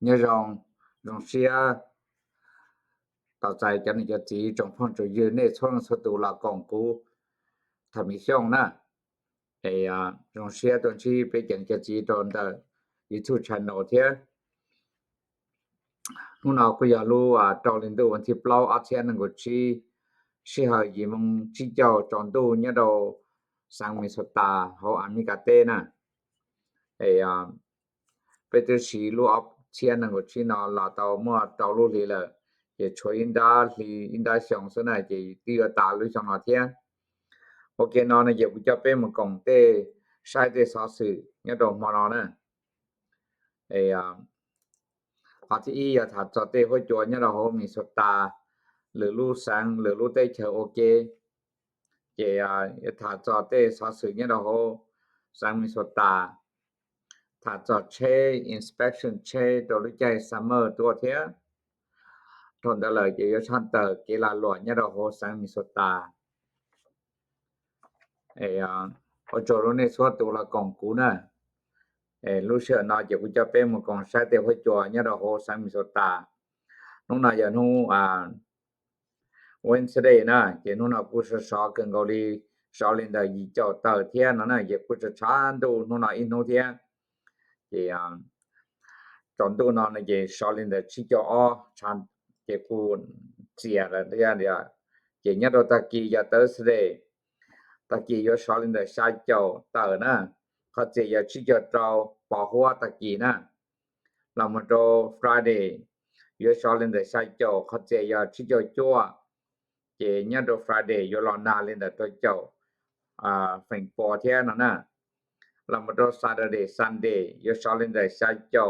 nhớ rằng rong xia tạo tại cho nên cho chỉ trong phong trào dư nê trong số tụ là công cụ thẩm mỹ xong na rong xia tuần chi bị chẳng cho chỉ trong the YouTube channel thế lúc nào cũng giờ lu trao lên tuวันที่เปล่าอาเซียนก็ชีสิหายิมงชิเจ้าจอนตูเนี่ยเราสังมิสตาเฮาอเมริกาเตนะไปตัวชีลูอัพเชียนก็ชีนาลาตาวมัวตาวลูลีละ也吹应该应该相信呢就第二大陆上那天我见到呢也不叫被们讲的晒的啥事เนี่ยดอกมาเนาะอาที่อีถ้าจะเตะจวนเนี่ยเรามีสตาหรือรู้สังหรือรู้ได้เชโอเคถ้าจะเตะสาสึเนี่ยเราสังมีสตาถ้าจะเช inspection เชตัวรู้ใจ summer ตัวเทียทนได้เลยจะยชันเตอร์กีฬาหลวงเนี่ยเราสังมีสตา我做了那说多了讲古呢路线那就叫被我讲晒的会做เนี่ยเราสังมีสตาน้องน่ะอย่านูWednesday นะเจนูน่ะกู是少跟高里少林的一教到天呢也不是长度弄那一弄天这样长度呢也少林的七教长也不接了这样的也เนี่ยเราตะกี้อย่า Thursday ตะกี้อยู่少林的下教到นะเขาจะอย่า七教到保护ตะกี้นะเรามาดู Friday อยู่少林的下教เขาจะอย่า七教จั่วเนี่ยdo Friday อยู่รอนาลินตัวเจ้าฝิงปอเทียนั่นน่ะเรามาดู Saturday Sunday อยู่ชอลินได้ใช้เจ้า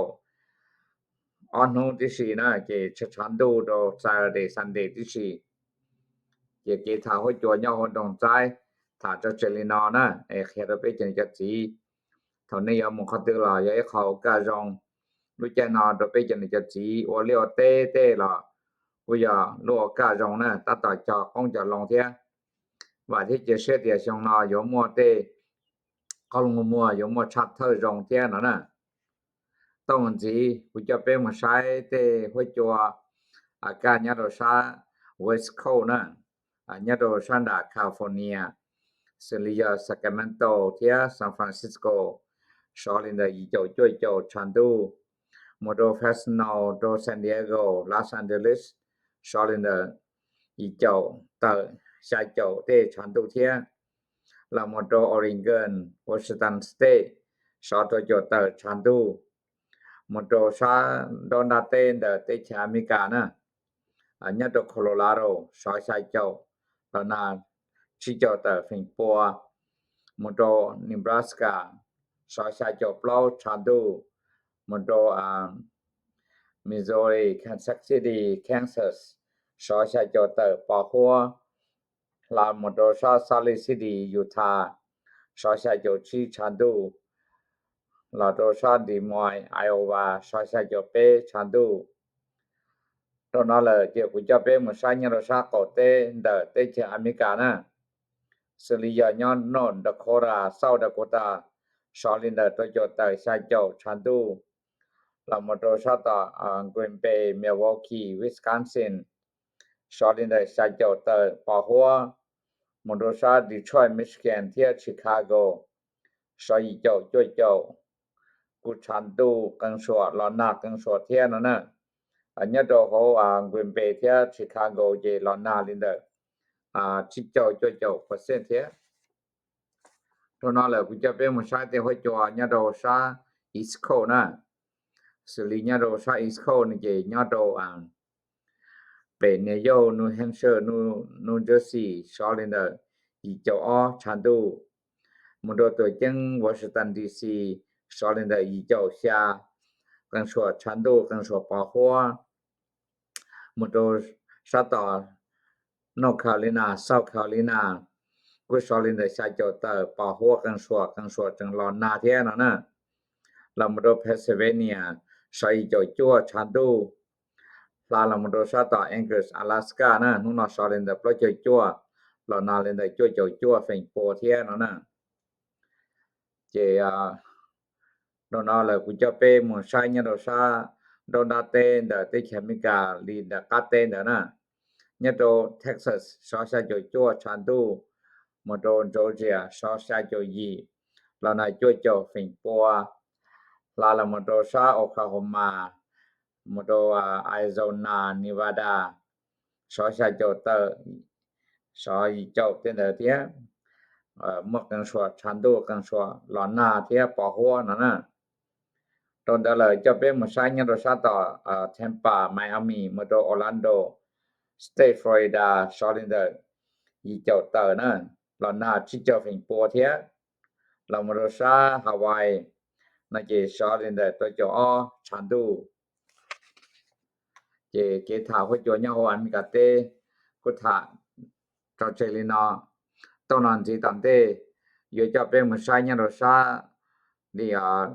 ออนโนที่สี่นะชันดูdo Saturday Sunday ที่สี่เกถ้าให้จวนย่อดงใจถ้าจะเจลินอนะเขตไปจังจัดสีเท่านี้ยามคัดตึกล่ะอย่าเขากะจงรู้จักนอดไปจังจัดสีว่าเลี้ยวเต้ล่ะ我要落个中呢达到叫工作long天ว่าที่จะเสียเดียชงนาอยู่มัวเตเขาลงมัวอยู่มัวชัดเท่าจงเทียนนะต้องจีกูจะเป็นมาใช้เตหัวจัวอาการเนี่ยเราใช้ West Coast นะเนี่ยเราใช้ดาแคลิฟอร์เนียเซลียซัคราเมนโตเทียซานฟรานซิสโกชอลินได้อีเจ้าจ้วยเจ้าชันดูโมโดเฟสโนโดซานดิเอโกลอสแอนเจลิส少林的一教到下教的长度天那么到 Oregon Washington State 少到就到长度么到啥到那的在加美加呢เนี่ย到 Colorado 少下教到那去教到芬波么到 Nebraska 少下教เปล่า长度么到Missouri, Kansas City, Kansas สอชาจอเตอร์ปอหัวลาโมโดชาซาลิซิตียูทาสอชาจอชีชันดูลาโดชาดีมอยไอโอวาสอชาจอเปชันดูตอนนั้นเลยเจ้ากูจะเปมชาญรชาโกเตเดเตเจอเมริกานะสลียานอนนอนดะโคราเซาดะโกตาชอลินเดตจอเตอร์ชาจอชันดูla motorshata Green Bay Milwaukee Wisconsin ชอลินได้ใช้เจ้าเตอร์ปอหัวมอเตอร์ชา Detroit Michigan เที่ย Chicago ชอยเจ้าจ้วยเจ้ากูชันดูกังสวดลอนากังสวดเที่ยนั่นน่ะอันนี้ตัวเขาGreen Bay เที่ย Chicago เจลอนาลินได้ชิเจ้าจ้วยเจ้าเปอร์เซ็นต์เที่ยตัวนั้นแหละกูจะเป็นมาใช้แต่หัวจัวเนี่ยตัวชา East Coast นะสลีเนี่ยเราใช้ East Coast นี่เนี่ยเราเป็นนิวยอร์กนิวแฮมป์ชัยร์นิวเจอร์ซีย์ชอลินเดอร์อีเจ้าชันดูมุดตัวจังวอชิงตันดีซีชอลินเดอร์อีเจ้าชากันสวดชันดูกันสวดปอหัวมุดชาตอนอร์ทแคโรไลนาเซาท์แคโรไลนากูชอลินเดอร์ใช้เจ้าเตอร์ปอหัวกันสวดจังลอนนาเทียนั่นน่ะเรามาดูเพนซิลเวเนียใช้เจ้าจั่วชันดูลามาดูชาตาแองเกิลส์阿拉斯加นะนู่นน่ะชอลินเดอร์ปล่อยเจ้าจั่วลอนาลินเดอร์จั่วฟิงโปเทียนั่นน่ะเจโดนเอาเลยกูจะไปหมู่ใช้เนี่ยเราชา Donate the chemica li the kate na nya to Texas so sa jo jo chan tu mo to Georgia so sa jo yi la na jo jo fin po la la mo to sa Oklahoma mo to Arizona Nevada so sa jo ta so yi jo ten de tia mo kan so chan tu kan so la na tia pa ho na Don da la jo pe mo sa nya ro sa ta Tampa Miami mo to Orlando State Florida so in the yi jo ta na la na chi jo fin po tia la mo ro sa Hawaii na je so in the to jo chan tu je ke tha ho jo nya ho an ka te ku tha cho che li na to nan ji tan te yo jo pe mo sa nya ro sa li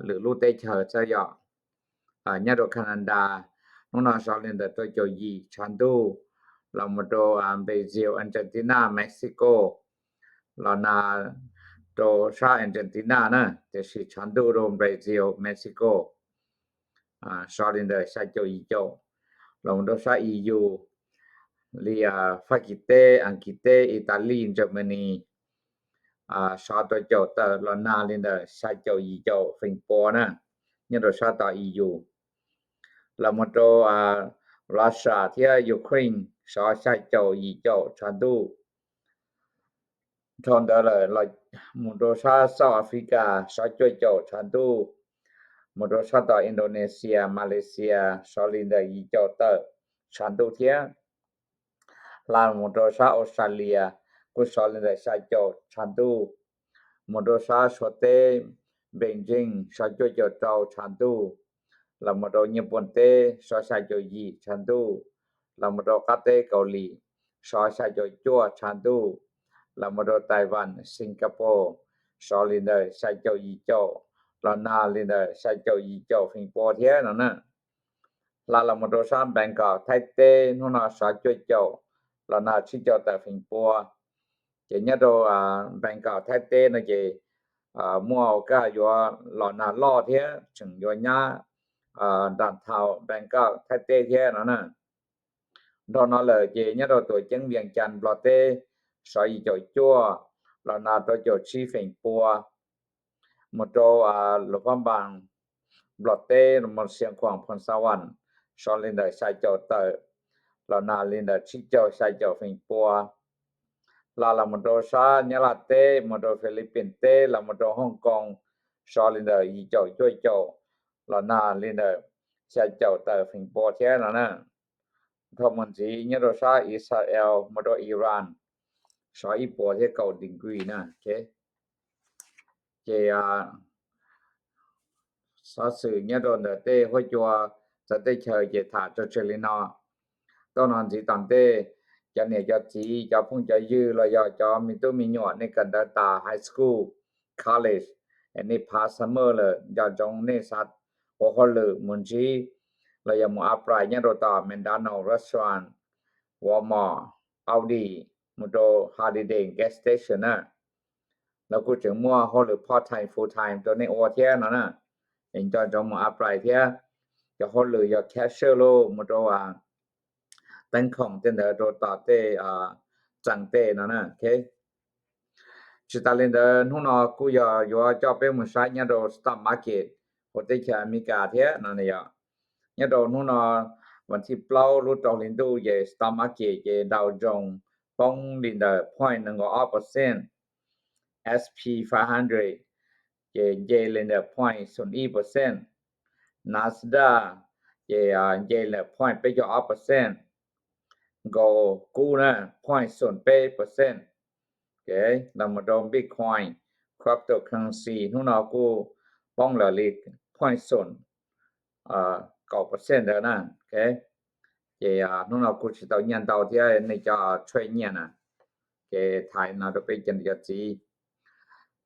lu lu te che cha ya nya ro Canada no na so in the to jo yi chan tu la mo to Brazil Argentina Mexico la na to sa Argentina na te si chan tu ro Brazil Mexico so in the sa jo yi jo la mo to sa EU li Fakite Angkite Italy Germany so to jo ta la na lin the sa jo yi jo fin po na nya ro sa ta EU la mo to Russia tia Ukraine so sa jo yi jo chan tu thon da la mo to sa South Africa so jo jo chan tu mo to sa ta Indonesia Malaysia so lin the yi jo ta chan tu tia la mo to sa Australia ku so lin the sa jo chan tu mo to sa so te Beijing so jo jo tao chan tu la mo to Nhật te so sa jo yi chan tu la mo to ka te Gao Li so sa jo jo chan tu la mo to Taiwan Singapore so lin the sa jo yi jo la na lin the sa jo yi jo fin po thia na la mo to sa Bangkok Thai te no na sa jo jo la na chi jo ta fin po ke nya do Bangkok Thai te na je mua ka yo la na lo thia chừng yo nya đàn thảo Bangkok Thái Tê thế na đó nó là je nya do to chang Vientiane Chăn lo te so yi jo chua la na to jo chi fin po mo to lo pam bang lo te mo siang kwang Phon Sawan so lin da sai jo ta la na lin da chi jo sai jo fin po la mo to sa nya la te mo to Philippines te la mo to Hong Kong so lin da yi jo jo la na lin da sai jo ta fin po thế na thom man ji nya ro sa Israel mo to Iran so yi po thế cao degree na okay je sa sự nya do de te ho chua sa te chơi je tha cho cheli na to nan ji tan te cha ne cha ji cha phung cha yu la ya cha mi tu mi nyo ne kan da ta high school college and ne pass summer le ya jong ne sat ho ho le mun ji la ya mo apply nya do ta McDonald's restaurant Walmart Audi Moto Holiday gas station นะแล้วกูจึงมัวho le part time full time ตัวนี้โอเทียนะเองจอมอัปไลเทียจะho le ya cashier lo Motoตั้งของเต็นเดโดตาเตจังเตนะโอเคชิตาลินเดนูนอกูยอยจอเปมุสายเนี่ยโด stock market โหเตแคอเมริกาเทียนั่นเนี่ยเนี่ยโดนูนอวันที่เปล่ารู้ตอลินดูเย stock market เยดาวโจนส์ป้องลินเด 0.1% SP 500เยลินเด 0.01% Nasdaq เยลินเด 0.8% go กูนะ 0.08% okay แล้วมาดอง Bitcoin cryptocurrency นู่นกูป้องละลิ0.9% เด้อนะ okay เยนู่นกูสิตอยันตอที่ในจะช่วยเนี่ยนะเกไทยนะตัวเป็นจันยจี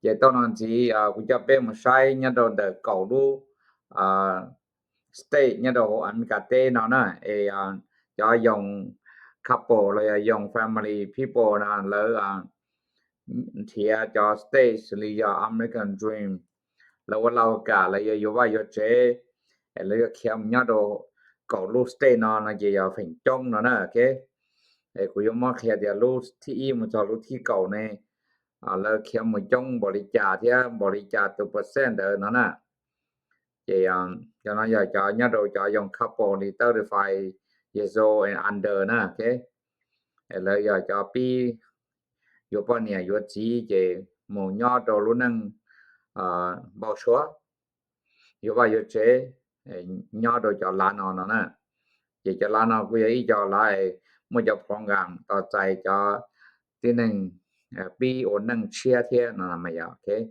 เยตอนนั้นจีกูจะเป็นมาใช้เนี่ยโดนแต่เก่าดูstate เนี่ยโดนอเมริกาเต้เนาะนะจะยง couple เลยยง family people นะแล้วเทียจะ state หรือ American dream แล้วว่าเรากะเลยอยู่ว่าอยู่เจแล้วก็เข้มเนี่ยโด cầu lu stay nó je ya phèn trong nó na okay ku yo ma khia dia lu thi mu cho lu thi cầu ne la khia mu trong bò li cha thia bò li cha tu percent de nó na je cho nó ya cho nya do cho yong couple ni 35 years old and under na okay la ya cho pi yo pa nia yo chi je mo nya do lu nang bao số yo ba yo che nya do cho la nó na je cho la nó ku yi cho lại một cho phong gangต่อใจchoที่นึงปีโอนังเชียเทียนะมาya okay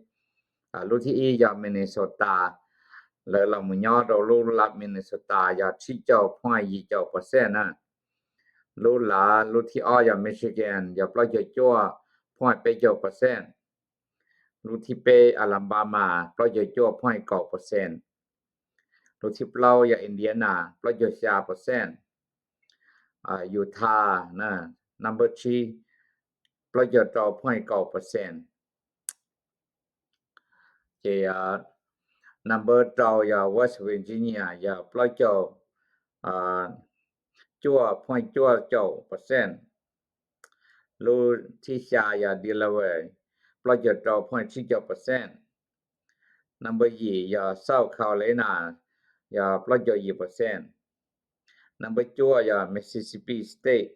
lu thi i ya Minnesota le la mu nya do lu la Minnesota ya chi chao phoi yi chao percent na lu la lu thi a ya Michigan ya pla jo cho phoi pe chao percent lu thi pe Alabama pla jo cho phoi 9% lu thi plau ya Indiana pla jo 4% Utah นะ number 3 ประโยชน์ต่อ 0.9% เจnumber 2 ya West Virginia ya ประโยชน์จั่ว 0.9% ลูที่ชา ya Delaware ประโยชน์ต่อ 0.9% number 2 ya South Carolina ya ประโยชน์ 2% number 4 ya Mississippi State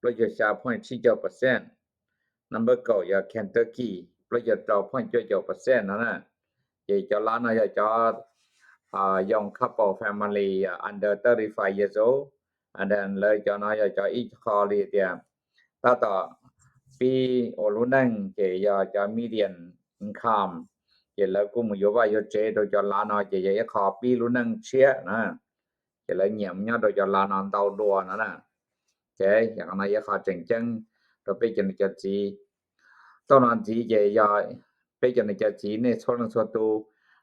ประโยชน์ 3.49% number 9 ya Kentucky ประโยชน์ต่อ 0.9% นั่นน่ะจะจะล้านya จะyoung couple family under 35 years old and then เลยจะน้อยจะอีกคอลีเดียถ้าต่อปีโอลุนังจะจะ median income จะแล้วกูมอยู่ว่าอยู่เจโดยจะล้านจะจะขอปีลุนังเชียนะจะเลยเงียบเนาะโดยจะล้านเตาดัวนั่นน่ะโอเคอย่างนั้นอย่าขาดจังเราไปจังจะจีตอนนั้นจีจะอย่าไปจังจะจีในส่วนส่วนตัว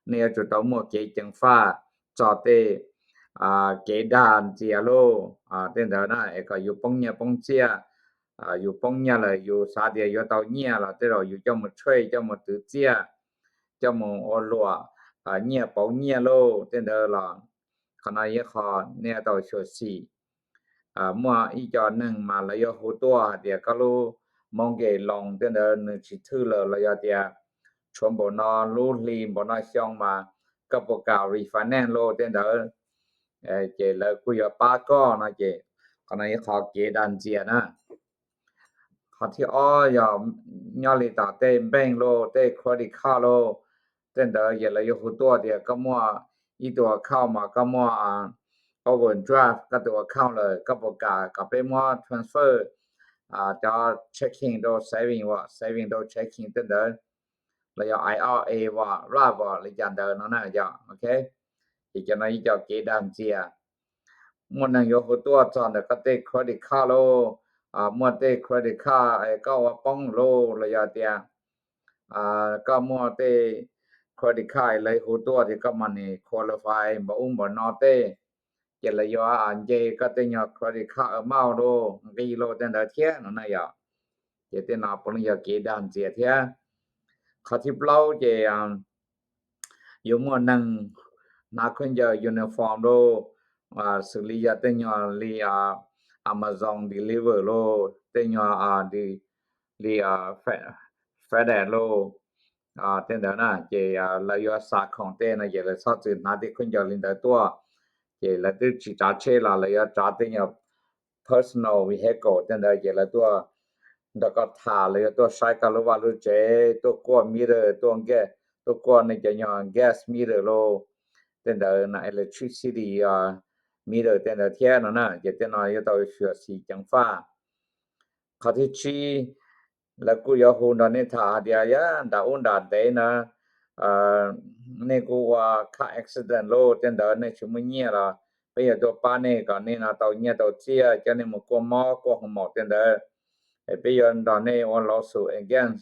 เนี่ยจุดต่อหมวกเกจังฟ้าจอเตเกดานเจียโลเต้นเดนะเอก็อยู่ป้องเนี่ยป้องเจียอยู่ป้องเนี่ยเลยอยู่สาเดียอยู่เตาเนี่ยล่ะแต่เราอยู่เจ้ามาช่วยเจ้ามาตือเจียเจ้ามาอลัวเนี่ยเปาเนี่ยโลเต้นเดล่ะขณะยะขอเนี่ยเตาโชซีมัวอีจอนึงมาแล้วยะฮูตัวเดียก็รู้มองเกลองเต้นเดนึกสิถือเลยยะเดียชมบ่นอรู้ลีบ่นอช่องมาก็บ่กล่าวรีไฟแนนซ์โลเต้นเดเจแล้วกูอย่าป้าก็นะเจขณะยะขอเกดันเจียนะขอที่อย่ายอลิตาเต้แบงโลเต้เครดิตคาร์ดโลเต้นเดยะแล้วยะฮูตัวเดียก็มัวอีตัวเข้ามาก็มัวoverdraft ก็ตัวเข้าเลยก็บ่กล้าก็ไปมัว transfer จะ checking โด saving ว่า saving โด checking เต้นเดแล้วยะ IRA ว่าราบ่หรือจังเดนั่นน่ะจ้ะโอเคอีกจังได๋จะเกดันเจียมัวนั่งอยู่ตัวจอนก็เต้เครดิตคาร์ดโลมัวเต้เครดิตคาร์ดก็ว่าป้องโลระยะเตียก็มัวเต้เครดิตคาร์ดเลยฮูตัวที่ก็มันนี่ qualify บ่บ่นอเต้เจละยออันเจก็เต้ยอเครดิตคาร์ดเมาโลกีโลเต้นเดเทียนั่นน่ะยะเจเต้นาปนยะเกดันเจียเทียขอที่เปล่าเจอยู่มัวนั่งนาคนจะยูนิฟอร์มโลสุริยะเต้ยอลีAmazon deliver โลเต้ยอลีFedEx โลเต้นเดนะเจละยอสาของเต้นะเจละซอจืนาที่คนจะลินเดตัวเจละตึจิตาเชลาละยอจาเต้ยอ personal vehicle เต้นเดเจละตัวดอกทาเลยตัวใช้กะลวาลุเจตัวกวมิเรอร์ตัวแกตัวกวในจะยอ gas meter โลเต้นเดนะ electricity meter เต้นเดเทียนะเจเต้นอยตัวเชือสีจังฟ้าขอที่ชีแล้วกูยอฮูนอนนี่ทาเดียยะดาอุนดาเตนะนี่กูว่าค่า accident โลเต้นเดในชุมเนี่ยล่ะไปยตัวป้านี่ก็นี่นะตัวเนี่ยตัวเจียจะนี่มกมอกหมอเต้นเดไปยอนดอนนี่ on lawsuit against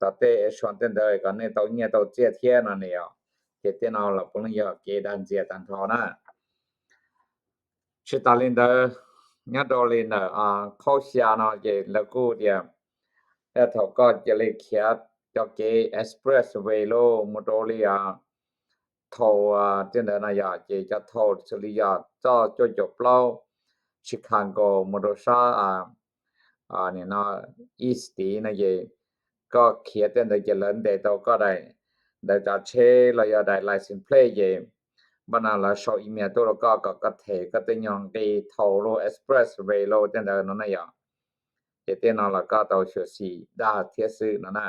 ตาเตชวนเต้นเดก็นี่ตัวเนี่ยตัวเจียเทียนั่นเนี่ยเจเต้นเอาละปุ่นยอเกดันเจียตันทอนะชิตาลินเดเนี่ยดอลินเข้าเสียนะเจแล้วกูเดียแล้วเขาก็จะเลยเขียนจะเก expressway โลมอโตเลีย头真的那呀也叫头这里呀早就就不老去看过摩托车เนี่ยนะ East นะเยก็เขียนแต่จะเลินแต่ตัวก็ได้จะเชแล้วyaได้ license plate เยบันละชออีเมลตัวก็เทก็จะยองที่ทอโล expressway โลแต่นั่นน่ะ呀เจเตนละก็ตัวชื่อสีดาเทียซื้อนั่นน่ะ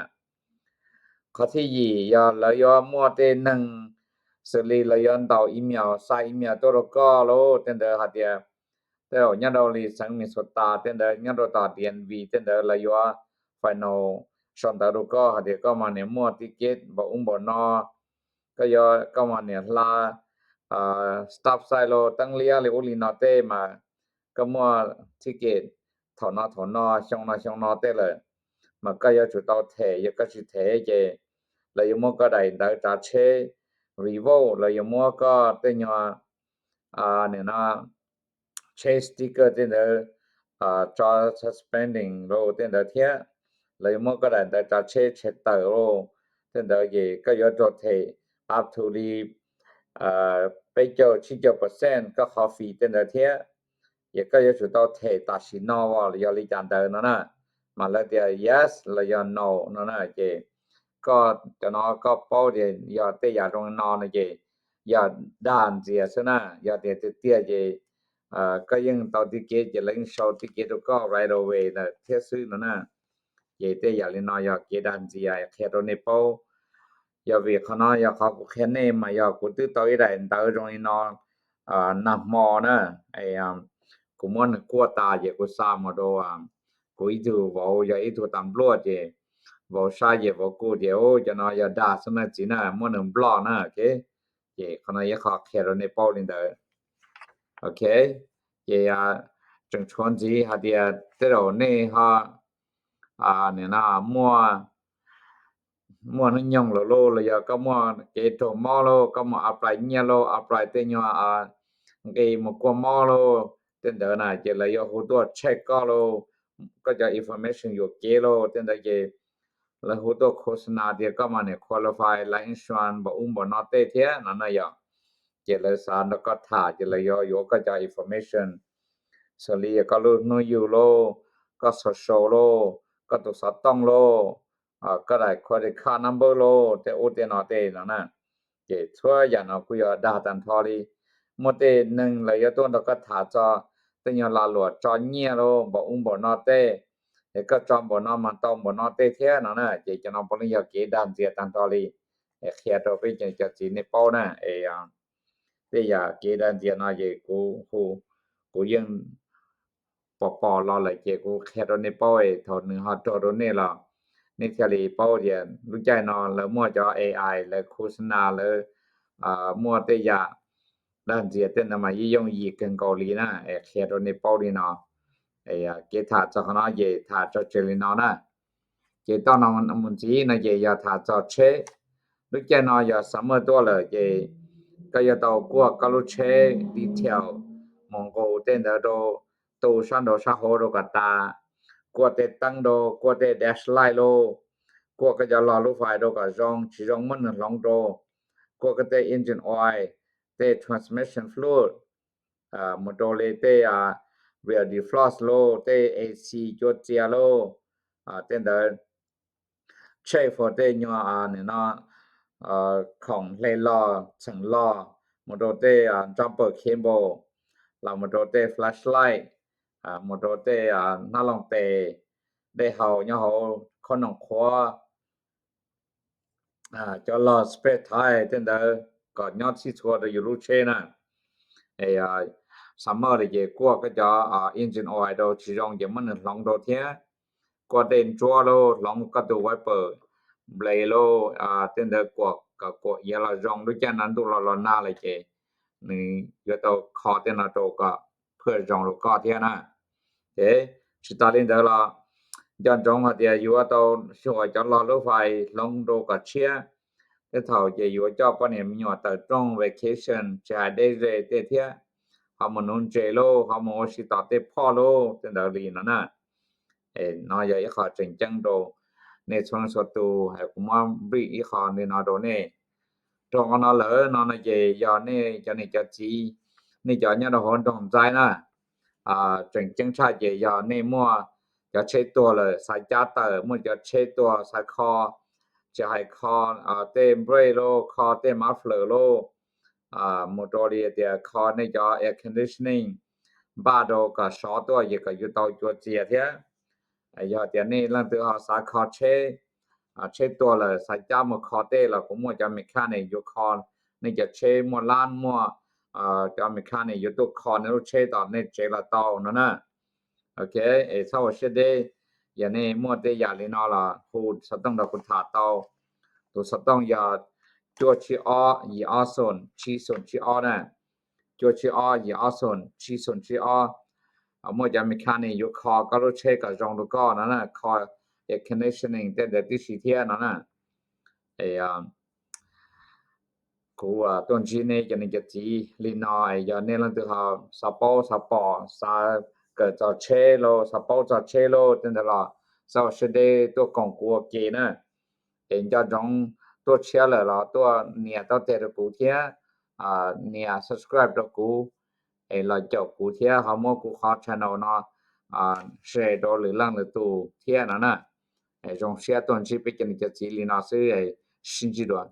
ข้อที่2yaแล้วyaมัวแต่1สลีแล้วยันตัวอีเมลใส่อีเมลตัวก็โลแต่หาเดียแต่ญาดอลีสังมีสตาแต่ญาดตา DNV แต่แล้วya final ชอนตารุก็หาเดียก็มาเนี่ยมัวติเกตบ่บ่นอก็ยอก็มาเนี่ยลาstop sign โลตั้งเลียเลยอุลินอเตมาก็มัวติเกตถอนอช่องนอเตเลยมันก็ยอจุดเอาเทยก็สิเทเจแล้วยมัวก็ได้จะเชrevo แล้วยมัวก็เตญเนี่ยนะ chase sticker แต่draw suspending โลแต่เทียแล้วยมัวก็ได้จะเชเตอร์โลแต่เยก็ยอจดเท up to the ไปเจ้า70%ก็ขอฟรีแต่เทีย也ก็ยอจุดเอาเทตาชินอว่าอย่าลิจันเตอร์นั่นน่ะมาแล้วเดีย yes แล้วยา no นั่นน่ะเจก็จะนอก็เป้าเดียอย่าเตอย่าตรงนอนนะเจอย่าด้านเสียซะนะอย่าเตเตี้ยเจก็ยังตอนที่เกตจะเล่นโชว์ที่เกตก็ right away นะเทียซื้อนั่นน่ะเจเตอย่าลินออย่าเกดันเสียแค่ตรงนี้เป้าอย่าเวขนาอย่าเขาแค่นี้มาอย่ากูตื้อต่ออีได้ตาตรงนี้นอนนักมอนะไอ้กูมันกลัวตาเยกูซ้ำมาดูกูอีดูบ่อย่าอีดูตำรวจเจบ่ชาเยบ่กูเดี๋ยวจะนอย่าด่าสนะจีนะมันบลอนะโอเคเจขนาอย่าเขาแค่ตรงนี้เป้าลินเด้อโอเคเจจังชวนจีหาเดียเตโรนี่ฮะเนี่ยนะมัวนึยองโลเลยก็มัวเกโตมอโลก็มัวอัปไลเนียโลอัปไลเตญเกมกวมอโลเตนเดนะเจเลยฮูตัวเช็คก็โลก็จะ information อยู่เกโลเตนเดเจแล้วฮูตัวโฆษณาเดียก็มาเนี่ย qualify line insurance บ่บ่นอเตเทียนั่นน่ะยเจเลยสารก็ท่าเจเลยอยู่ก็จะ information สลีก็รู้นอยู่โลก็สโชโลก็ตุสต้องโลก็ได้ credit card number โลแต่โอเตนอเตนั่นน่ะเจทั่วอย่างเอาคุยดาตันทอลีมเต1เลยตัวก็ถาจอตญลาหลวจอเงียโลบ่บ่นอเตก็จอมบ่นอมันต้องบ่นอเตเทียนั่นน่ะเจจะนำปริยาเกดานเสียตันทอลีเขียตัวไปจะจีในเป้านะเตยาเกดานเสียนะเจกูยังปอรอเลยเจกูแค่ตอนในเป้าถอด1ฮอตตรงนี้ล่ะนี่เทลีเป้าเดียนรู้ใจนอนแล้วมั่วจอ AI แล้วโฆษณาแล้วมั่วเตยาด้านเสียเต้นมายี่ยงยีกันเกาหลีนะแค่ตอนในเป้าดีเนาะเกถาจะขนาดเยถาจะเจลินอนะเจตอนนั้นมันจีนะเยยาถาจะเชรู้ใจนอนอย่าสมอตัวเลยเจก็อย่าตอกว่าก็รู้เชดีเทลมองโกเต้นเดอตูชันโดชาโฮโดกตากว่าเตตั้งโดกว่าเตแดชไลโลกว่าก็จะรอรู้ไฟโดก็จองชิจองมันลองโดกว่าก็เต engine oil เต transmission fluid มอโตเลเตrear defrost โลเต AC จดเจียโลเต้นเดใช้ for เตญอเนี่ยนะของเลลอฉังลอมอโตเตjumper cable ลามอโตเต flashlight มอโตเตนาลองเตได้เฮาญอเฮาคนนองครัวจอลอสเปรดไทยเต้นเดก็ยอดที่ชัวอยู่รู้เชนะซัมเมอร์เลยกว่าก็จะengine oil โดชิจองจะมันลองโดเทียกว่าเดนจัวโลลองก็ตัวไวเปอร์เบลโลเต้นเดกว่าก็กว่าอย่าละจองด้วยกันนั้นตัวละหน้าเลยเจนี่อยู่ตัวคอเต้นตัวก็เพื่อจองลูกก็เทียนะเจสตาลินเดละยันจองหาเดียอยู่ตัวช่วยจะรอรถไฟลงโดก็เชียแต่เท่าจะอยู่จอบปะเนี่ยมีว่าแต่ตรง vacation จะได้เรเตเทียเฮามนุนเจโลเฮาโมสิตาเตพ่อโลเต้นดาลีนั่นน่ะนอยอีขอจริงจังโดในช่วงสตูให้กุมว่าบริอีขอในนอโดเน trong nó lỡ nó về giờ này cho này cho chi này cho nhớ nó hồn trong trái nè chân chân sai về giờ này mua cho chế tua là sai giá tờ mua cho chế tua sai kho cho hai kho tem bray lô kho tem muffler lô motor đi thì kho này cho air conditioning ba đồ cả sáu tua gì cả yêu tàu chuột chia thế giờ tiền này lần từ họ sai kho chế chế tua là sai giá một kho tê là cũng mua cho mechanic yêu kho này cho chế mua lan mua cho mechanic yêu tụ kho này chế tao này chế là tao nữa nè ok sau sẽ đi giờ này mua tê giờ lên nó là khu sát đông là khu thả tao tụ sát đông giờ chua chi o yi a son chi son chi o nè chua chi o yi a son chi son chi o mua cho mechanic yêu kho có lúc chế cả trong lúc có nữa nè kho air conditioning tên để tí xí thiên nữa nè cú tuần chi này cho nên cái gì liên nói giờ nên là từ họ sa cái cho chế lô cho chế lô tên là sau sẽ để tôi còn của kia nè hiện cho trong tôi chế là tôi nhà tôi để được cụ thể nhà subscribe được cụ là cho cụ thể họ mua cụ hot channel nó share đồ lửa lăng lửa tù thiên nè trong share tuần chi biết cái gì liên nói sẽ xin chỉ đoạn